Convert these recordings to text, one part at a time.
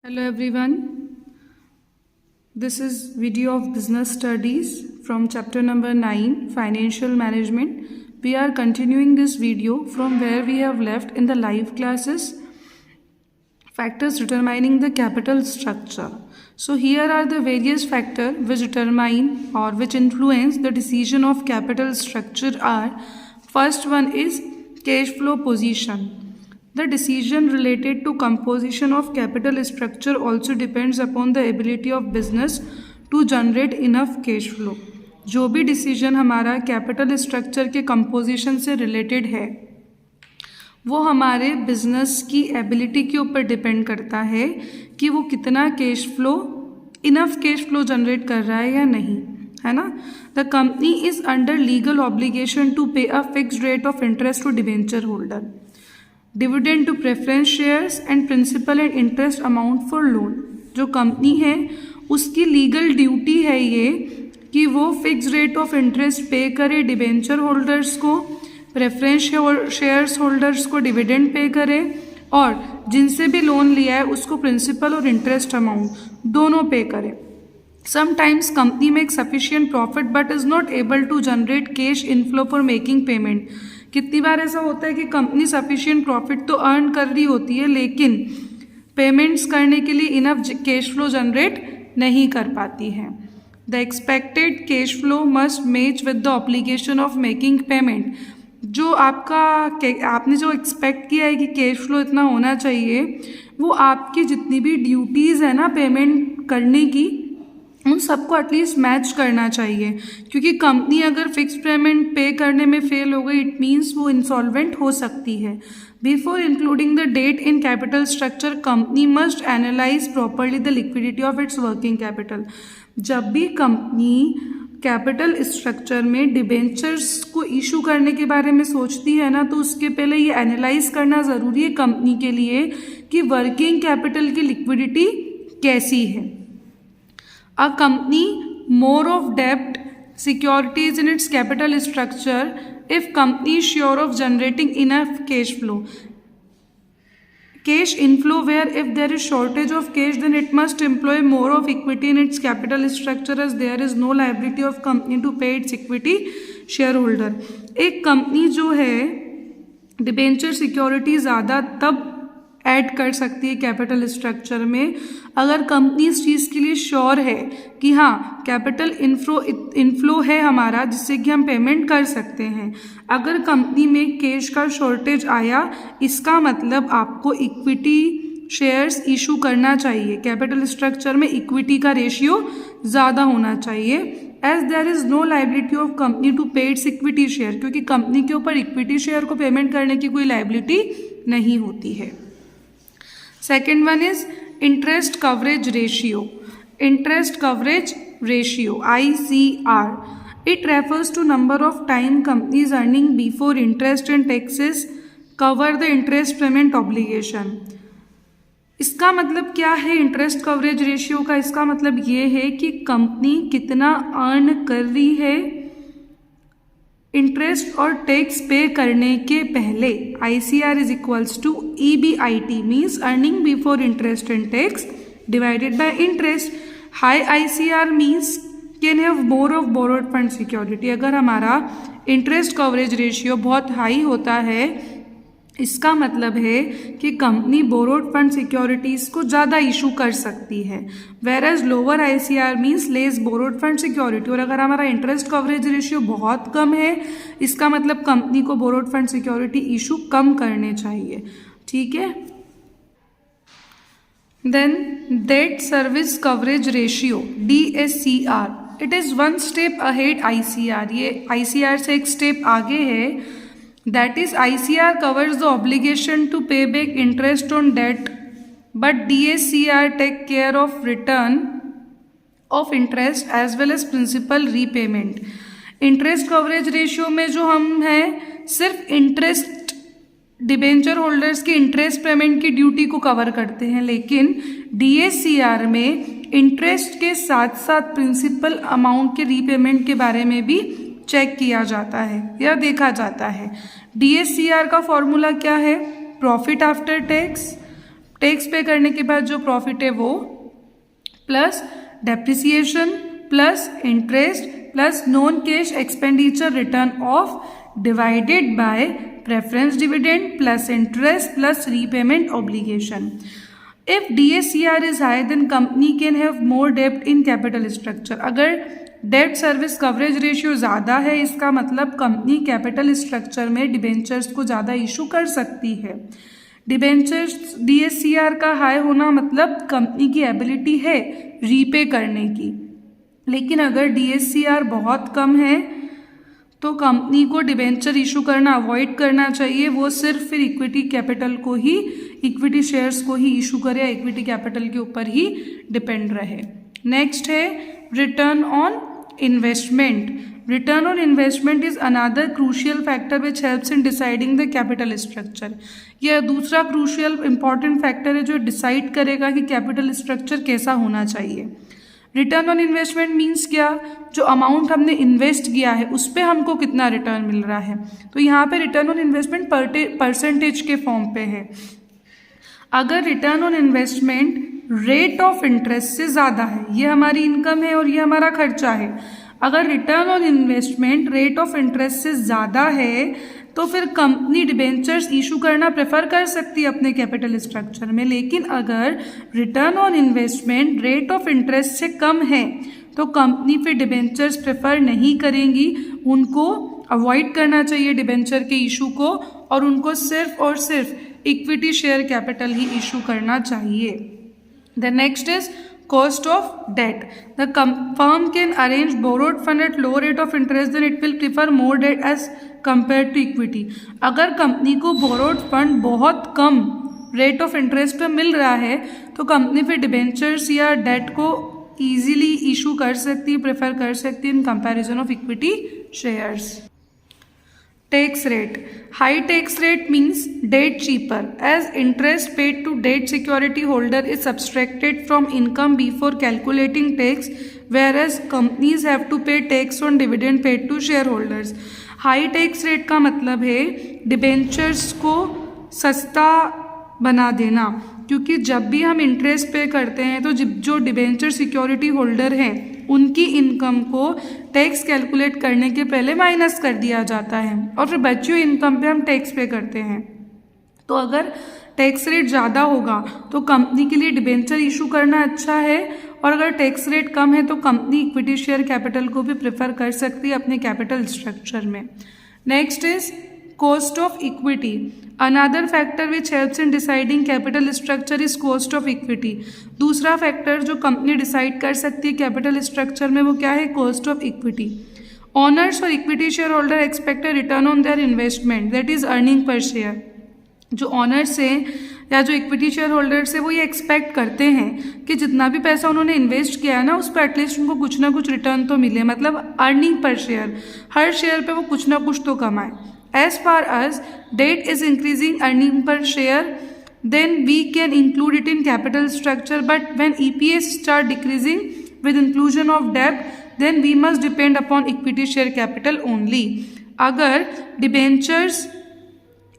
Hello everyone, this is video of business studies from chapter number 9 financial management. We are continuing this video from where we have left in the live classes, factors determining the capital structure. So here are the various factors which determine or which influence the decision of capital structure are. First one is cash flow position. The decision related to composition of capital structure also depends upon the ability of business to generate enough cash flow. जो भी decision हमारा capital structure के composition से related है वो हमारे business की ability के ऊपर डिपेंड करता है कि वो कितना cash flow enough cash flow generate कर रहा है या नहीं, है ना. The company is under legal obligation to pay a fixed rate of interest to debenture holder, dividend to preference shares and principal and interest amount for loan. जो company है उसकी लीगल ड्यूटी है ये कि वो फिक्स रेट ऑफ इंटरेस्ट पे करे debenture holders को, प्रेफरेंस शेयर्स होल्डर्स को डिविडेंड पे करे और जिनसे भी लोन लिया है उसको प्रिंसिपल और इंटरेस्ट अमाउंट दोनों पे करे. Sometimes company makes sufficient profit but is not able to generate cash inflow for making payment. कितनी बार ऐसा होता है कि कंपनी सफिशिएंट प्रॉफिट तो अर्न कर रही होती है लेकिन पेमेंट्स करने के लिए इनफ कैश फ्लो जनरेट नहीं कर पाती है. The expected cash flow must match with the obligation of making payment. जो आपने जो एक्सपेक्ट किया है कि कैश फ्लो इतना होना चाहिए वो आपकी जितनी भी ड्यूटीज़ है ना पेमेंट करने की उन सबको एटलीस्ट मैच करना चाहिए, क्योंकि कंपनी अगर फिक्स पेमेंट पे करने में फेल हो गई इट मीन्स वो इंसॉल्वेंट हो सकती है. Before including the debt in capital structure company must analyse properly the liquidity of its working capital. जब भी कंपनी कैपिटल स्ट्रक्चर में डिबेंचर्स को इशू करने के बारे में सोचती है ना तो उसके पहले ये एनालाइज करना ज़रूरी है कंपनी के लिए कि वर्किंग कैपिटल की लिक्विडिटी कैसी है. A company more of debt securities in its capital structure if company is sure of generating enough cash flow. Cash inflow where if there is shortage of cash then it must employ more of equity in its capital structure as there is no liability of company to pay its equity shareholder. एक company जो है debenture security ज़्यादा तब add कर सकती है capital structure में अगर कंपनी इस चीज़ के लिए श्योर है कि हाँ कैपिटल इनफ्लो है हमारा जिससे कि हम पेमेंट कर सकते हैं. अगर कंपनी में कैश का शॉर्टेज आया इसका मतलब आपको इक्विटी शेयर्स इशू करना चाहिए. कैपिटल स्ट्रक्चर में इक्विटी का रेशियो ज़्यादा होना चाहिए as there is no liability of company to pay its equity share, क्योंकि कंपनी के ऊपर इक्विटी शेयर को पेमेंट करने की कोई लाइबिलिटी नहीं होती है. Second one is interest coverage ratio. Interest coverage ratio ICR. It refers to number of time companies earning before interest and taxes cover the interest payment obligation. इसका मतलब क्या है इंटरेस्ट कवरेज रेशियो का? इसका मतलब ये है कि कंपनी कितना अर्न कर रही है इंटरेस्ट और टैक्स पे करने के पहले. ICR is equals to EBIT means earning before interest and tax divided by interest. High ICR means can have more of borrowed fund security. अगर हमारा इंटरेस्ट कवरेज रेशियो बहुत हाई होता है इसका मतलब है कि कंपनी बोरोड फंड सिक्योरिटीज़ को ज़्यादा इशू कर सकती है, whereas lower ICR means less borrowed fund security. और अगर हमारा इंटरेस्ट कवरेज रेशियो बहुत कम है इसका मतलब कंपनी को बोरोड फंड सिक्योरिटी इशू कम करने चाहिए. ठीक है. Then debt service coverage ratio DSCR. It is one step ahead ICR. ये ICR से एक स्टेप आगे है. That is ICR covers the obligation to pay back interest on debt but DSCR take care of return of interest as well as principal repayment. Interest coverage ratio में जो हम हैं सिर्फ इंटरेस्ट डिबेंचर होल्डर्स की interest payment की duty को cover करते हैं, लेकिन DSCR में इंटरेस्ट के साथ साथ प्रिंसिपल अमाउंट के रीपेमेंट के बारे में भी चेक किया जाता है या देखा जाता है. DSCR का फॉर्मूला क्या है? प्रॉफिट आफ्टर टैक्स टैक्स पे करने के बाद जो प्रॉफिट है वो plus depreciation plus interest plus non cash expenditure return of divided by preference dividend plus interest plus repayment obligation. If DSCR is high, then company can have more debt in capital structure. अगर date service coverage ratio ज़्यादा है, इसका मतलब company capital structure में debentures को ज़्यादा issue कर सकती है. डिबेंचर्स DSCR का हाई होना मतलब कंपनी की एबिलिटी है रीपे करने की. लेकिन अगर DSCR बहुत कम है तो कंपनी को डिबेंचर इशू करना अवॉइड करना चाहिए. वो सिर्फ फिर इक्विटी कैपिटल को ही, इक्विटी शेयर्स को ही इशू करे या इक्विटी कैपिटल के ऊपर ही डिपेंड रहे. नेक्स्ट है return on investment. Return on investment is another crucial factor which helps in deciding the capital structure. यह दूसरा क्रूशियल इंपॉर्टेंट फैक्टर है जो डिसाइड करेगा कि कैपिटल स्ट्रक्चर कैसा होना चाहिए. रिटर्न ऑन इन्वेस्टमेंट मीन्स क्या, जो अमाउंट हमने इन्वेस्ट किया है उस पर हमको कितना रिटर्न मिल रहा है. तो यहाँ पे रिटर्न ऑन इन्वेस्टमेंट परसेंटेज के फॉर्म पे है. अगर return on investment rate of interest से ज़्यादा है, ये हमारी इनकम है और ये हमारा खर्चा है, अगर return on investment rate of interest से ज़्यादा है तो फिर कंपनी डिबेंचर्स इशू करना प्रेफर कर सकती है अपने कैपिटल स्ट्रक्चर में. लेकिन अगर return on investment rate of interest से कम है तो कंपनी फिर डिबेंचर्स प्रेफर नहीं करेंगी. उनको अवॉइड करना चाहिए डिबेंचर के इशू को और उनको सिर्फ और सिर्फ इक्विटी शेयर कैपिटल ही इशू करना चाहिए. The next is cost of debt. The firm can arrange borrowed fund at low rate of interest, then it will prefer more debt as compared to equity. अगर company को borrowed fund बहुत कम rate of interest पे मिल रहा है तो company फिर debentures या date को ईजिली इशू कर सकती है, प्रेफर कर सकती है in comparison of equity shares. Tax rate. High tax rate means debt cheaper as interest paid to debt security holder is subtracted from income before calculating tax, whereas companies have to pay tax on dividend paid to shareholders. High tax rate का मतलब है debentures को सस्ता बना देना, क्योंकि जब भी हम इंटरेस्ट पे करते हैं तो जो डिबेंचर सिक्योरिटी होल्डर हैं उनकी इनकम को टैक्स कैलकुलेट करने के पहले माइनस कर दिया जाता है और फिर बची हुई इनकम पे हम टैक्स पे करते हैं. तो अगर टैक्स रेट ज़्यादा होगा तो कंपनी के लिए डिबेंचर इशू करना अच्छा है, और अगर टैक्स रेट कम है तो कंपनी इक्विटी शेयर कैपिटल को भी प्रेफर कर सकती है अपने कैपिटल स्ट्रक्चर में. Next is cost of equity. Another factor which helps in deciding capital structure is cost of equity. दूसरा फैक्टर जो कंपनी डिसाइड कर सकती है कैपिटल स्ट्रक्चर में वो क्या है, cost of equity. Owners और equity shareholder expect a return on their investment, that is earning per share. जो ऑनर्स हैं या जो इक्विटी शेयर होल्डर्स है वो ये एक्सपेक्ट करते हैं कि जितना भी पैसा उन्होंने इन्वेस्ट किया है ना उस पर एटलीस्ट उनको कुछ ना कुछ रिटर्न तो मिले, मतलब अर्निंग पर शेयर, हर शेयर पे वो कुछ ना कुछ तो कमाए. As far as debt is increasing earning per share, then we can include it in capital structure. But when EPS start decreasing with inclusion of debt, then we must depend upon equity share capital only. अगर debentures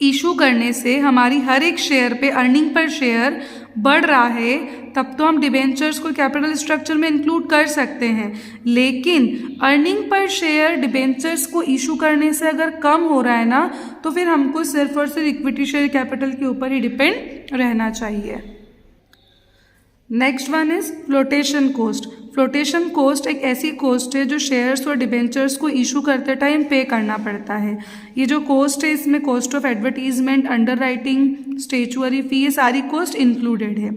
issue करने से हमारी हर एक share पे earning per share बढ़ रहा है तब तो हम डिबेंचर्स को कैपिटल स्ट्रक्चर में इंक्लूड कर सकते हैं. लेकिन अर्निंग पर शेयर डिबेंचर्स को इशू करने से अगर कम हो रहा है ना तो फिर हमको सिर्फ और सिर्फ इक्विटी शेयर कैपिटल के ऊपर ही डिपेंड रहना चाहिए. Next one is flotation cost. Flotation cost एक ऐसी कोस्ट है जो शेयर्स और डिबेंचर्स को इशू करते टाइम पे करना पड़ता है. ये जो कोस्ट है इसमें cost of advertisement, underwriting, statutory fee, ये सारी कोस्ट इंक्लूडेड है.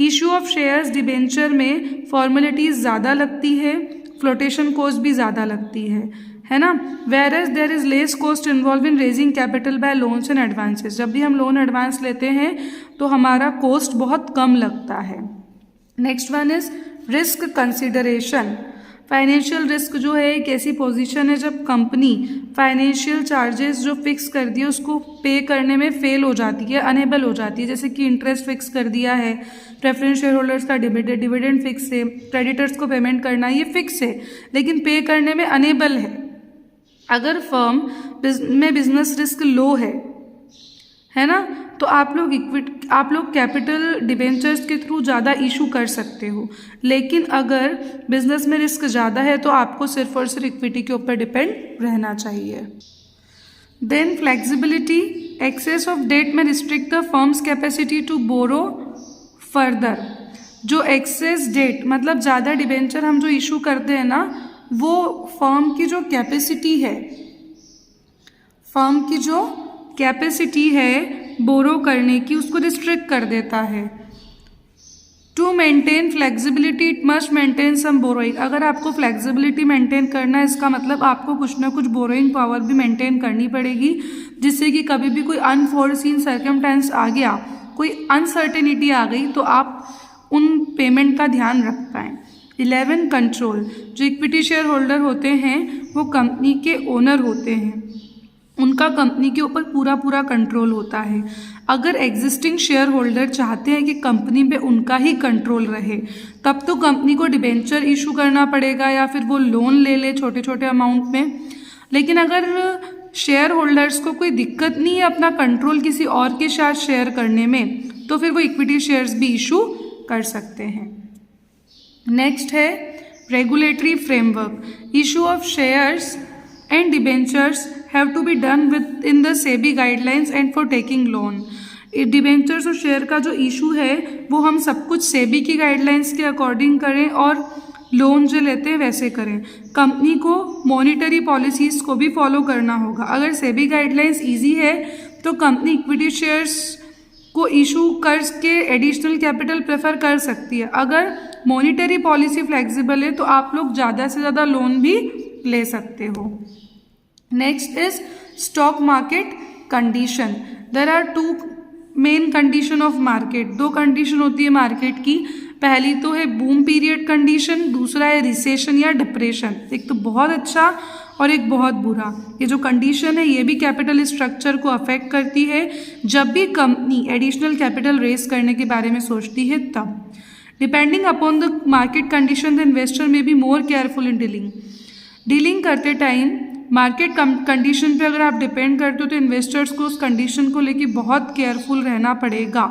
इशू ऑफ शेयर्स डिबेंचर में फॉर्मेलिटीज़ ज़्यादा लगती है, फ्लोटेशन कोस्ट भी ज़्यादा लगती है ना. Whereas there is less cost involve in raising capital by loans and advances. जब भी हम लोन एडवांस लेते हैं तो हमारा कोस्ट बहुत कम लगता है. Next one is risk consideration. Financial risk जो है एक ऐसी पोजीशन है जब कंपनी फाइनेंशियल चार्जेस जो फिक्स कर दिए उसको पे करने में फेल हो जाती है, अनेबल हो जाती है. जैसे कि इंटरेस्ट फिक्स कर दिया है, प्रेफरेंस शेयर होल्डर्स का डिविडेंड फिक्स है, क्रेडिटर्स को पेमेंट करना ये फिक्स है, लेकिन पे करने में अनेबल है. अगर फर्म में बिजनेस रिस्क लो है है ना। तो आप लोग कैपिटल डिबेंचर्स के थ्रू ज़्यादा इशू कर सकते हो, लेकिन अगर बिजनेस में रिस्क ज़्यादा है तो आपको सिर्फ और सिर्फ इक्विटी के ऊपर डिपेंड रहना चाहिए। Then flexibility, excess of debt में restrict the firm's capacity to borrow further. जो एक्सेस डेट मतलब ज़्यादा डिबेंचर हम जो इशू करते हैं ना, वो फर्म की जो कैपेसिटी है बोरो करने की, उसको रिस्ट्रिक्ट कर देता है। To maintain flexibility it must maintain some borrowing. अगर आपको फ्लेक्सिबिलिटी मेंटेन करना है, इसका मतलब आपको कुछ ना कुछ बोरोइंग पावर भी मेंटेन करनी पड़ेगी, जिससे कि कभी भी कोई अनफोर्सीन सर्कमस्टेंस आ गया, कोई अनसर्टेनिटी आ गई, तो आप उन पेमेंट का ध्यान रख पाएँ। 11 कंट्रोल। जो इक्विटी शेयर होल्डर होते हैं वो कंपनी के ओनर होते हैं, उनका कंपनी के ऊपर पूरा कंट्रोल होता है। अगर एग्जिस्टिंग शेयर होल्डर चाहते हैं कि कंपनी पे उनका ही कंट्रोल रहे, तब तो कंपनी को डिबेंचर इशू करना पड़ेगा या फिर वो लोन ले ले छोटे अमाउंट में। लेकिन अगर शेयर होल्डर्स को कोई दिक्कत नहीं है अपना कंट्रोल किसी और के साथ शेयर करने में, तो फिर वो इक्विटी शेयर्स भी इशू कर सकते हैं। नेक्स्ट है regulatory framework. Issue of shares and debentures have to be done within the SEBI guidelines and for taking loan। Debentures और शेयर का जो इशू है वो हम सब कुछ सेबी की गाइडलाइंस के अकॉर्डिंग करें और लोन जो लेते हैं वैसे करें। कंपनी को मॉनिटरी पॉलिसीज़ को भी फॉलो करना होगा। अगर सेबी गाइडलाइंस इजी है तो कंपनी इक्विटी शेयर्स को इशू करके एडिशनल कैपिटल प्रेफर कर सकती है। अगर मॉनिटरी पॉलिसी फ्लेक्सिबल है तो आप लोग ज़्यादा से ज़्यादा लोन भी ले सकते हो। Next is stock market condition. There are 2 main condition of market. 2 condition होती है मार्केट की। पहली तो है बूम पीरियड कंडीशन, दूसरा है रिसेशन या डिप्रेशन। एक तो बहुत अच्छा और एक बहुत बुरा। ये जो कंडीशन है ये भी कैपिटल स्ट्रक्चर को अफेक्ट करती है। जब भी कंपनी एडिशनल कैपिटल रेज करने के बारे में सोचती है तब। Depending upon the market condition the investor may be more careful in dealing करते टाइम मार्केट कंडीशन पे अगर आप डिपेंड करते हो तो इन्वेस्टर्स को उस कंडीशन को लेके बहुत केयरफुल रहना पड़ेगा।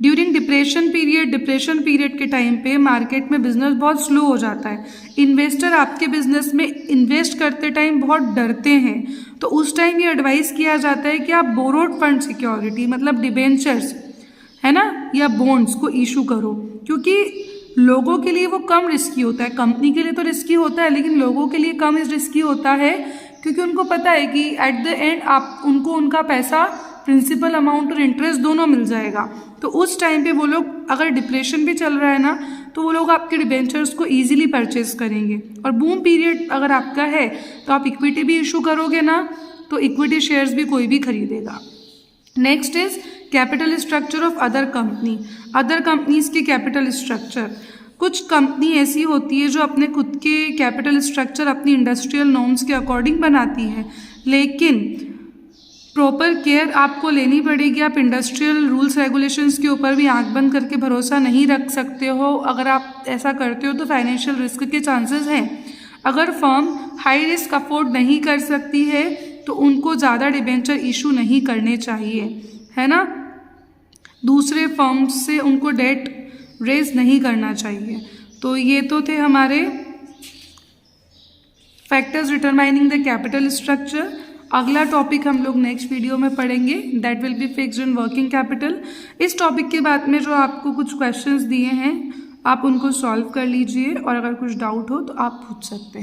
ड्यूरिंग डिप्रेशन पीरियड के टाइम पे मार्केट में बिजनेस बहुत स्लो हो जाता है। इन्वेस्टर आपके बिजनेस में इन्वेस्ट करते टाइम बहुत डरते हैं, तो उस टाइम ये एडवाइस किया जाता है कि आप बोरोड फंड सिक्योरिटी मतलब डिबेंचर्स है ना या बॉन्ड्स को इशू करो, क्योंकि लोगों के लिए वो कम रिस्की होता है। कंपनी के लिए तो रिस्की होता है लेकिन लोगों के लिए कम रिस्की होता है, क्योंकि उनको पता है कि एट द एंड आप उनको उनका पैसा प्रिंसिपल अमाउंट और इंटरेस्ट दोनों मिल जाएगा। तो उस टाइम पे वो लोग अगर डिप्रेशन भी चल रहा है ना तो वो लोग आपके डिबेंचर्स को ईजिली परचेज करेंगे। और बूम पीरियड अगर आपका है तो आप इक्विटी भी इशू करोगे ना, तो इक्विटी शेयर्स भी कोई भी खरीदेगा। Next is capital structure of other companies की कैपिटल स्ट्रक्चर। कुछ कंपनी ऐसी होती है जो अपने खुद के कैपिटल स्ट्रक्चर अपनी इंडस्ट्रियल नॉर्म्स के अकॉर्डिंग बनाती है, लेकिन प्रॉपर केयर आपको लेनी पड़ेगी। आप इंडस्ट्रियल रूल्स रेगुलेशंस के ऊपर भी आंख बंद करके भरोसा नहीं रख सकते हो। अगर आप ऐसा करते हो तो फाइनेंशियल रिस्क के चांसेस हैं। अगर फर्म हाई रिस्क अफोर्ड नहीं कर सकती है तो उनको ज़्यादा डिबेंचर इशू नहीं करने चाहिए, है ना। दूसरे फर्म से उनको डेट रेज नहीं करना चाहिए। तो ये तो थे हमारे factors determining the capital structure. अगला टॉपिक हम लोग नेक्स्ट वीडियो में पढ़ेंगे, that will be fixed in working capital. इस टॉपिक के बाद में जो आपको कुछ क्वेश्चंस दिए हैं आप उनको सॉल्व कर लीजिए और अगर कुछ डाउट हो तो आप पूछ सकते हैं।